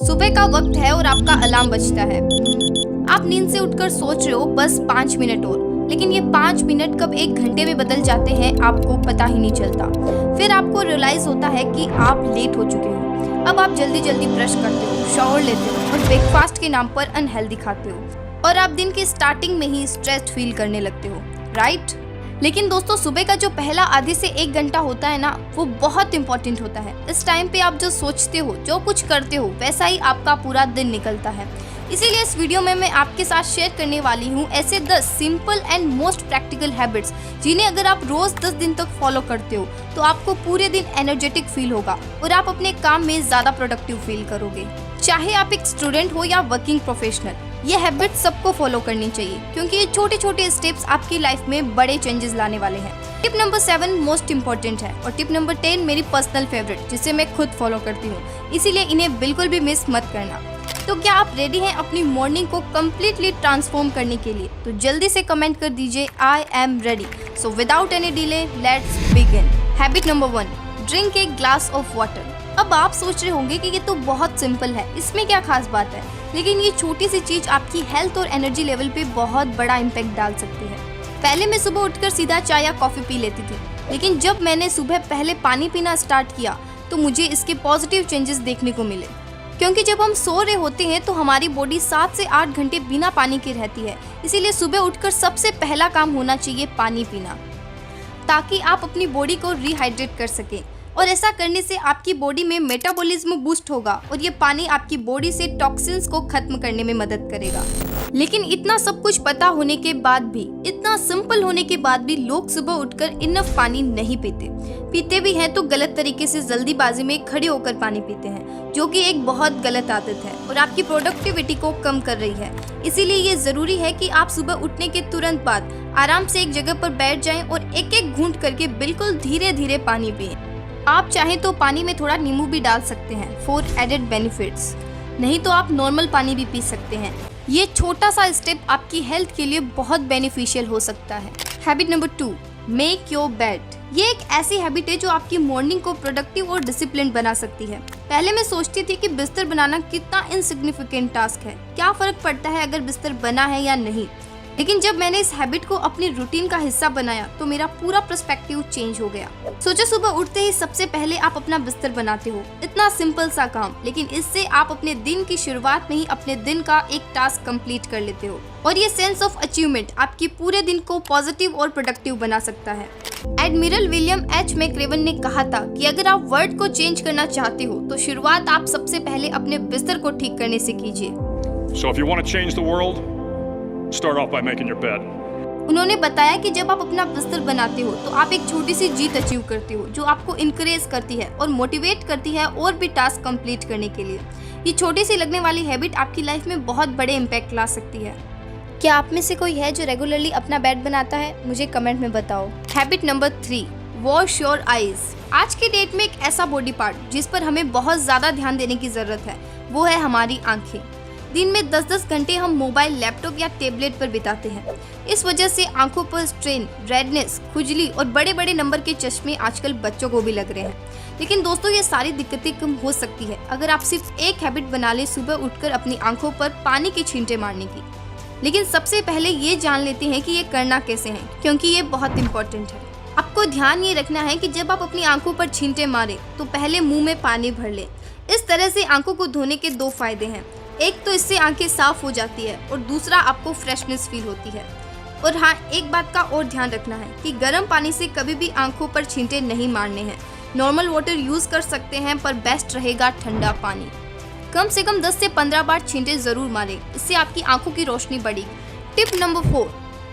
सुबह का वक्त है और आपका अलार्म बजता है। आप नींद से उठकर सोच रहे हो बस 5 मिनट और, लेकिन ये 5 मिनट कब 1 घंटे में बदल जाते हैं आपको पता ही नहीं चलता। फिर आपको रियलाइज होता है कि आप लेट हो चुके हो। अब आप जल्दी जल्दी ब्रश करते हो, शावर लेते हो और ब्रेकफास्ट के नाम पर अनहेल्दी खाते हो, और आप दिन की स्टार्टिंग में ही स्ट्रेस्ड फील करने लगते हो, राइट? लेकिन दोस्तों, सुबह का जो पहला आधे से 1 घंटा होता है ना, वो बहुत इंपॉर्टेंट होता है। इस टाइम पे आप जो सोचते हो, जो कुछ करते हो, वैसा ही आपका पूरा दिन निकलता है। इसीलिए इस वीडियो में मैं आपके साथ शेयर करने वाली हूँ ऐसे 10 simple and most practical habits, जिन्हें अगर आप रोज 10 दिन तक फॉलो करते हो तो आपको पूरे दिन एनर्जेटिक फील होगा और आप अपने काम में ज्यादा प्रोडक्टिव फील करोगे। चाहे आप एक स्टूडेंट हो या वर्किंग प्रोफेशनल, ये हैबिट सबको फॉलो करनी चाहिए, क्योंकि ये छोटे छोटे स्टेप्स आपकी लाइफ में बड़े चेंजेस लाने वाले हैं। टिप नंबर 7 मोस्ट इम्पोर्टेंट है और टिप नंबर 10 मेरी पर्सनल फेवरेट, जिसे मैं खुद फॉलो करती हूँ, इसीलिए इन्हें बिल्कुल भी मिस मत करना। तो क्या आप रेडी हैं अपनी मॉर्निंग को कम्प्लीटली ट्रांसफॉर्म करने के लिए? तो जल्दी से कमेंट कर दीजिए I am ready. So without any delay let's begin. Habit number 1, drink a glass of water. अब आप सोच रहे होंगे कि ये तो बहुत सिंपल है, इसमें क्या खास बात है, लेकिन ये छोटी सी चीज आपकी हेल्थ और एनर्जी लेवल पे बहुत बड़ा इम्पैक्ट डाल सकती है। पहले मैं सुबह उठकर सीधा चाय या कॉफी पी लेती थी, लेकिन जब मैंने सुबह पहले पानी पीना स्टार्ट किया तो मुझे इसके पॉजिटिव चेंजेस देखने को मिले। क्योंकि जब हम सो रहे होते हैं तो हमारी बॉडी 7 से 8 घंटे बिना पानी के रहती है, इसीलिए सुबह उठकर सबसे पहला काम होना चाहिए पानी पीना, ताकि आप अपनी बॉडी को रिहाइड्रेट कर सकें। और ऐसा करने से आपकी बॉडी में मेटाबॉलिज्म बूस्ट होगा और ये पानी आपकी बॉडी से टॉक्सिन्स को खत्म करने में मदद करेगा। लेकिन इतना सब कुछ पता होने के बाद भी, इतना सिंपल होने के बाद भी लोग सुबह उठकर इनफ पानी नहीं पीते भी हैं तो गलत तरीके से जल्दीबाजी में खड़े होकर पानी पीते हैं, जो कि एक बहुत गलत आदत है और आपकी प्रोडक्टिविटी को कम कर रही है। इसीलिए ये जरूरी है कि आप सुबह उठने के तुरंत बाद आराम से एक जगह पर बैठ जाएं और एक एक घूंट करके बिल्कुल धीरे धीरे पानी पिएं। आप चाहें तो पानी में थोड़ा नींबू भी डाल सकते हैं फॉर एडेड बेनिफिट्स, नहीं तो आप नॉर्मल पानी भी पी सकते हैं। ये छोटा सा स्टेप आपकी हेल्थ के लिए बहुत बेनिफिशियल हो सकता है। Habit number 2, make your bed. ये एक ऐसी हैबिट है जो आपकी मॉर्निंग को प्रोडक्टिव और डिसिप्लिन बना सकती है। पहले मैं सोचती थी कि बिस्तर बनाना कितना इनसिग्निफिकेंट टास्क है, क्या फर्क पड़ता है अगर बिस्तर बना है या नहीं। लेकिन जब मैंने इस हैबिट को अपनी रूटीन का हिस्सा बनाया तो मेरा पूरा पर्सपेक्टिव चेंज हो गया। सोचो, सुबह उठते ही सबसे पहले आप अपना बिस्तर बनाते हो, इतना सिंपल सा काम, लेकिन इससे आप अपने दिन की शुरुआत में ही अपने दिन का एक टास्क कंप्लीट कर लेते हो और ये सेंस ऑफ अचीवमेंट आपकी पूरे दिन को पॉजिटिव और प्रोडक्टिव बना सकता है। एडमिरल विलियम एच मैक्रेवन ने कहा था कि अगर आप वर्ल्ड को चेंज करना चाहते हो तो शुरुआत आप सबसे पहले अपने बिस्तर को ठीक करने से कीजिए। So if you want to change the world, start off by making your bed. उन्होंने बताया कि जब आप अपना बिस्तर बनाते हो तो आप एक छोटी सी जीत अचीव करते हो, जो आपको इनकरेज करती है और मोटिवेट करती है और भी टास्क कंप्लीट करने के लिए। ये छोटी सी लगने वाली हैबिट आपकी लाइफ में बहुत बड़े इम्पैक्ट ला सकती है। क्या आप में से कोई है जो रेगुलरली अपना बेड बनाता है? मुझे कमेंट में बताओ। Habit number 3, wash your eyes. आज की डेट में एक ऐसा बॉडी पार्ट जिस पर हमें बहुत ज्यादा ध्यान देने की जरूरत है, वो है हमारी आंखें। दिन में 10-10 घंटे हम मोबाइल, लैपटॉप या टेबलेट पर बिताते हैं। इस वजह से आंखों पर स्ट्रेन, रेडनेस, खुजली और बड़े बड़े नंबर के चश्मे आजकल बच्चों को भी लग रहे हैं। लेकिन दोस्तों, ये सारी दिक्कतें कम हो सकती है अगर आप सिर्फ एक हैबिट बना लें, सुबह उठकर अपनी आंखों पर पानी के छींटे मारने की। लेकिन सबसे पहले ये जान लेते हैं कि ये करना कैसे है, क्योंकि ये बहुत इंपॉर्टेंट है। आपको ध्यान ये रखना है कि जब आप अपनी आंखों पर छींटे मारें तो पहले मुंह में पानी भर लें। इस तरह से आंखों को धोने के 2 फायदे हैं। एक तो इससे आंखें साफ हो जाती है और दूसरा आपको फ्रेशनेस फील होती है। और हाँ, एक बात का और ध्यान रखना है कि गर्म पानी से कभी भी आंखों पर छींटे नहीं मारने हैं। नॉर्मल वाटर यूज कर सकते हैं, पर बेस्ट रहेगा ठंडा पानी। कम से कम 10 से 15 बार छींटे जरूर मारें, इससे आपकी आंखों की रोशनी बढ़ेगी। Tip number 4,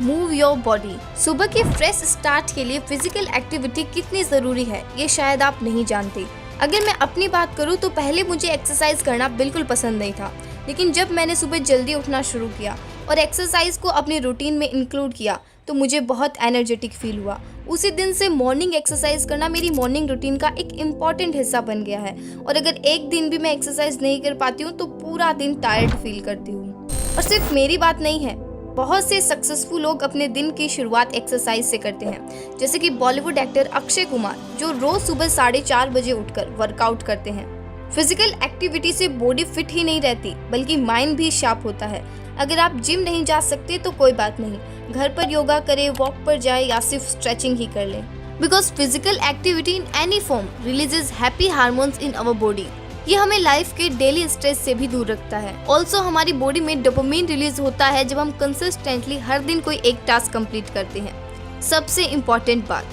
move your body. सुबह के फ्रेश स्टार्ट के लिए फिजिकल एक्टिविटी कितनी जरूरी है, ये शायद आप नहीं जानते। अगर मैं अपनी बात करूँ तो पहले मुझे एक्सरसाइज करना बिल्कुल पसंद नहीं था, लेकिन जब मैंने सुबह जल्दी उठना शुरू किया और एक्सरसाइज को अपनी रूटीन में इंक्लूड किया तो मुझे बहुत एनर्जेटिक फील हुआ। उसी दिन से मॉर्निंग एक्सरसाइज करना मेरी मॉर्निंग रूटीन का एक इम्पॉर्टेंट हिस्सा बन गया है और अगर एक दिन भी मैं एक्सरसाइज नहीं कर पाती हूँ तो पूरा दिन टायर्ड फील करती हूँ। और सिर्फ मेरी बात नहीं है, बहुत से सक्सेसफुल लोग अपने दिन की शुरुआत एक्सरसाइज से करते हैं, जैसे कि बॉलीवुड एक्टर अक्षय कुमार, जो रोज सुबह 4:30 बजे उठकर वर्कआउट करते हैं। फिजिकल एक्टिविटी से बॉडी फिट ही नहीं रहती बल्कि माइंड भी शार्प होता है। अगर आप जिम नहीं जा सकते तो कोई बात नहीं, घर पर योगा करें, वॉक पर जाए या सिर्फ स्ट्रेचिंग ही कर लें। Because physical activity in any form releases happy hormones in our body. ये हमें लाइफ के डेली स्ट्रेस से भी दूर रखता है। ऑल्सो हमारी बॉडी में डोपामिन रिलीज होता है जब हम कंसिस्टेंटली हर दिन कोई एक टास्क कंप्लीट करते हैं। सबसे इम्पोर्टेंट बात,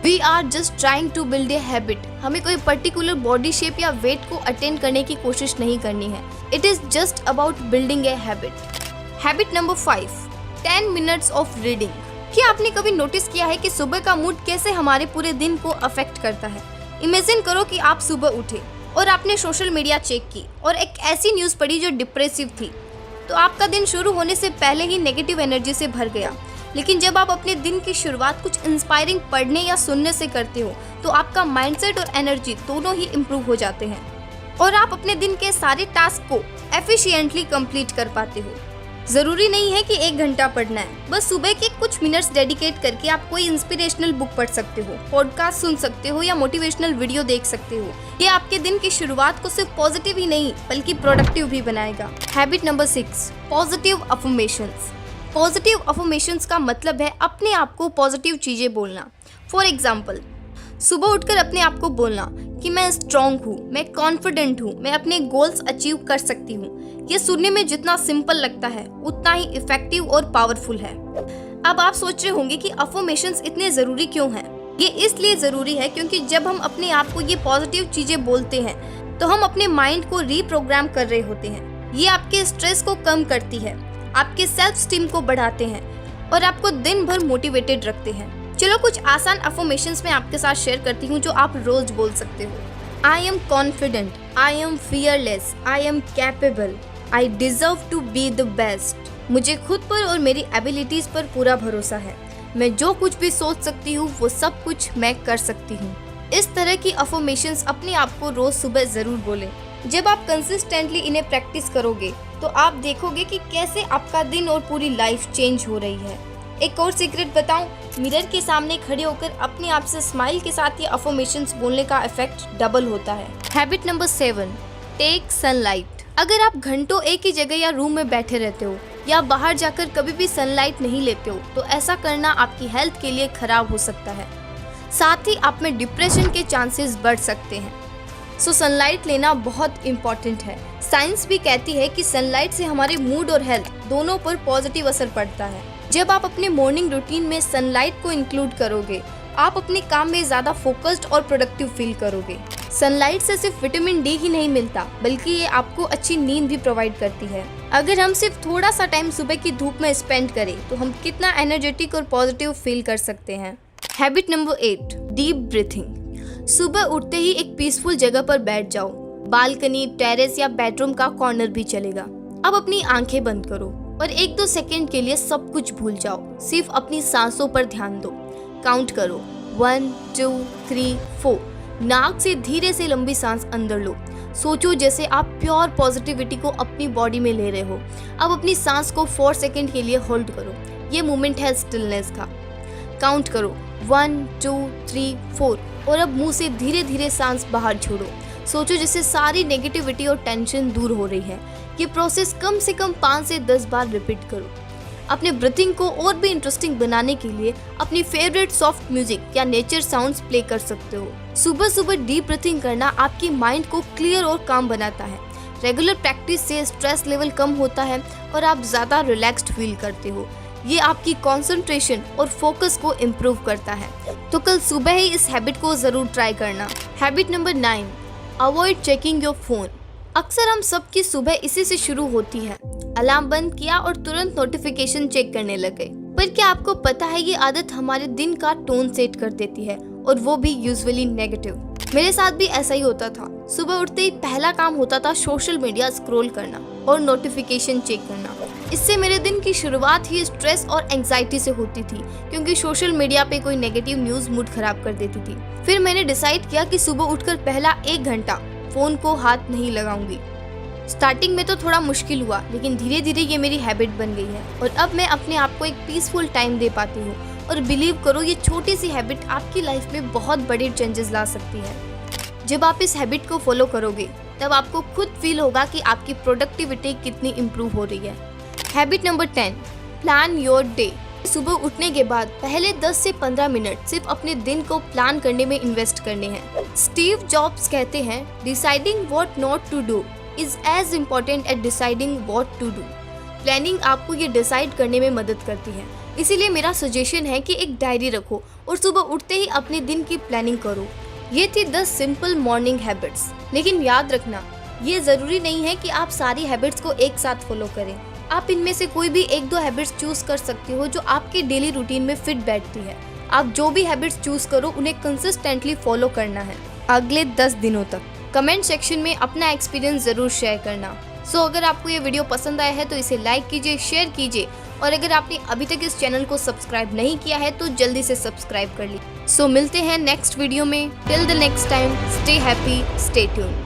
we are just trying to build a habit. हमें कोई पर्टिकुलर बॉडी शेप या वेट को अटेन करने की कोशिश नहीं करनी है। It is just about building a habit. Habit number 5, 10 minutes of reading. क्या आपने कभी नोटिस किया है कि सुबह का मूड कैसे हमारे पूरे दिन को अफेक्ट करता है? इमेजिन करो कि आप सुबह उठे और आपने सोशल मीडिया चेक की और एक ऐसी न्यूज़ पढ़ी जो डिप्रेसिव थी, तो आपका दिन शुरू होने से पहले ही नेगेटिव एनर्जी से भर गया। लेकिन जब आप अपने दिन की शुरुआत कुछ इंस्पायरिंग पढ़ने या सुनने से करते हो तो आपका माइंडसेट और एनर्जी दोनों ही इम्प्रूव हो जाते हैं और आप अपने दिन के सारे टास्क को एफिशिएंटली कंप्लीट कर पाते हो। जरूरी नहीं है कि 1 घंटा पढ़ना है, बस सुबह के कुछ मिनट्स डेडिकेट करके आप कोई इंस्पिरेशनल बुक पढ़ सकते हो, पॉडकास्ट सुन सकते हो या मोटिवेशनल वीडियो देख सकते हो। ये आपके दिन की शुरुआत को सिर्फ पॉजिटिव ही नहीं बल्कि प्रोडक्टिव भी बनाएगा। Habit number 6, positive affirmations. Positive affirmations का मतलब है अपने आप को पॉजिटिव चीजें बोलना। फॉर एग्जाम्पल, सुबह उठकर अपने आप को बोलना कि मैं स्ट्रॉन्ग हूँ, मैं कॉन्फिडेंट हूँ, मैं अपने गोल्स अचीव कर सकती हूँ। ये सुनने में जितना सिंपल लगता है उतना ही इफेक्टिव और पावरफुल है। अब आप सोच रहे होंगे कि अफर्मेशंस इतने ज़रूरी क्यों हैं? ये इसलिए ज़रूरी है क्योंकि जब हम अपने आप को ये पॉजिटिव चीज़ें बोलते हैं तो हम अपने माइंड को रीप्रोग्राम कर रहे होते हैं। ये आपके स्ट्रेस को कम करती है, आपके सेल्फ स्टीम को बढ़ाते हैं और आपको दिन भर मोटिवेटेड रखते हैं। चलो कुछ आसान अफर्मेशंस मैं आपके साथ शेयर करती हूँ जो आप रोज बोल सकते हो। I am confident, I am fearless, I am capable, I deserve to be the best. मुझे खुद पर और मेरी एबिलिटीज पर पूरा भरोसा है। मैं जो कुछ भी सोच सकती हूँ वो सब कुछ मैं कर सकती हूँ। इस तरह की अफर्मेशंस अपने आप को रोज सुबह जरूर बोलें। जब आप कंसिस्टेंटली इन्हें प्रैक्टिस करोगे तो आप देखोगे कि कैसे आपका दिन और पूरी लाइफ चेंज हो रही है। एक और सीक्रेट बताऊं, मिरर के सामने खड़े होकर अपने आप से स्माइल के साथ ये अफर्मेशंस बोलने का इफेक्ट डबल होता है। Habit number 7, take sunlight. अगर आप घंटों एक ही जगह या रूम में बैठे रहते हो या बाहर जाकर कभी भी सनलाइट नहीं लेते हो तो ऐसा करना आपकी हेल्थ के लिए खराब हो सकता है। साथ ही आप में डिप्रेशन के चांसेस बढ़ सकते हैं। सो सनलाइट लेना बहुत इम्पोर्टेंट है। साइंस भी कहती है कि सनलाइट से हमारे मूड और हेल्थ दोनों पर पॉजिटिव असर पड़ता है। जब आप अपने मॉर्निंग रूटीन में सनलाइट को इंक्लूड करोगे, आप अपने काम में ज़्यादा फोकस्ड और प्रोडक्टिव फील करोगे। सनलाइट से सिर्फ विटामिन डी ही नहीं मिलता बल्कि ये आपको अच्छी नींद भी प्रोवाइड करती है। अगर हम सिर्फ थोड़ा सा टाइम सुबह की धूप में स्पेंड करें तो हम कितना एनर्जेटिक और पॉजिटिव फील कर सकते हैं। Habit number 8, deep breathing. सुबह उठते ही एक पीसफुल जगह पर बैठ जाओ। बालकनी, टेरेस या बेडरूम का कॉर्नर भी चलेगा। अब अपनी आंखें बंद करो और 1-2 सेकंड के लिए सब कुछ भूल जाओ। सिर्फ अपनी सांसों पर ध्यान दो। काउंट करो 1 2 3 4। नाक से धीरे से लंबी सांस अंदर लो। सोचो जैसे आप प्योर पॉजिटिविटी को अपनी बॉडी में ले रहे हो। अब अपनी सांस को 4 सेकंड के लिए होल्ड करो। ये मोमेंट है स्टिलनेस का। काउंट करो 1 2 3 4 और अब मुंह से धीरे धीरे सांस बाहर छोड़ो। सोचो जैसे सारी नेगेटिविटी और टेंशन दूर हो रही है। ये प्रोसेस कम से कम 5 से 10 बार रिपीट करो। अपने ब्रीथिंग को और भी इंटरेस्टिंग बनाने के लिए अपनी फेवरेट सॉफ्ट म्यूजिक या नेचर साउंड्स प्ले कर सकते हो। सुबह सुबह डीप ब्रीथिंग करना आपकी माइंड को क्लियर और काम बनाता है। रेगुलर प्रैक्टिस से स्ट्रेस लेवल कम होता है और आप ज़्यादा रिलैक्स्ड फील करते हो। ये आपकी कंसंट्रेशन और फोकस को इम्प्रूव करता है। तो कल सुबह ही इस हैबिट को ज़रूर ट्राई करना। Habit number 9, avoid checking your phone. अक्सर हम सबकी सुबह इसी से शुरू होती है। अलार्म बंद किया और तुरंत नोटिफिकेशन चेक करने लग गए। पर क्या आपको पता है ये आदत हमारे दिन का टोन सेट कर देती है और वो भी यूजुअली नेगेटिव। मेरे साथ भी ऐसा ही होता था। सुबह उठते ही पहला काम होता था सोशल मीडिया स्क्रॉल करना और नोटिफिकेशन चेक करना। इससे मेरे दिन की शुरुआत ही स्ट्रेस और एंजाइटी से होती थी क्योंकि सोशल मीडिया पे कोई नेगेटिव न्यूज़ मूड खराब कर देती थी। फिर मैंने डिसाइड किया कि सुबह उठकर पहला 1 घंटा फ़ोन को हाथ नहीं लगाऊंगी। स्टार्टिंग में तो थोड़ा मुश्किल हुआ लेकिन धीरे धीरे ये मेरी हैबिट बन गई है और अब मैं अपने आप को एक पीसफुल टाइम दे पाती हूँ। और बिलीव करो ये छोटी सी हैबिट आपकी लाइफ में बहुत बड़े चेंजेस ला सकती है। जब आप इस हैबिट को फॉलो करोगे तब आपको खुद फील होगा कि आपकी प्रोडक्टिविटी कितनी इम्प्रूव हो रही है। Habit number 10, plan your day. सुबह उठने के बाद पहले 10 से 15 मिनट सिर्फ अपने दिन को प्लान करने में इन्वेस्ट करने हैं। स्टीव जॉब्स कहते हैं, deciding what not to do is as important as deciding what to do. Planning आपको ये डिसाइड करने में मदद करती है। इसीलिए मेरा सजेशन है कि एक डायरी रखो और सुबह उठते ही अपने दिन की प्लानिंग करो। ये थी 10 सिंपल मॉर्निंग हैबिट्स। लेकिन याद रखना, ये ज़रूरी नहीं है कि आप सारी हैबिट्स को एक साथ फॉलो करें। आप इनमें से कोई भी 1-2 हैबिट्स चूज कर सकते हो जो आपके डेली रूटीन में फिट बैठती है। आप जो भी हैबिट्स चूज करो उन्हें कंसिस्टेंटली फॉलो करना है अगले 10 दिनों तक। कमेंट सेक्शन में अपना एक्सपीरियंस ज़रूर शेयर करना। अगर आपको ये वीडियो पसंद आया है तो इसे लाइक कीजिए, शेयर कीजिए, और अगर आपने अभी तक इस चैनल को सब्सक्राइब नहीं किया है तो जल्दी से सब्सक्राइब कर लीजिए। मिलते हैं नेक्स्ट वीडियो में। Till the next time, stay happy, stay tuned.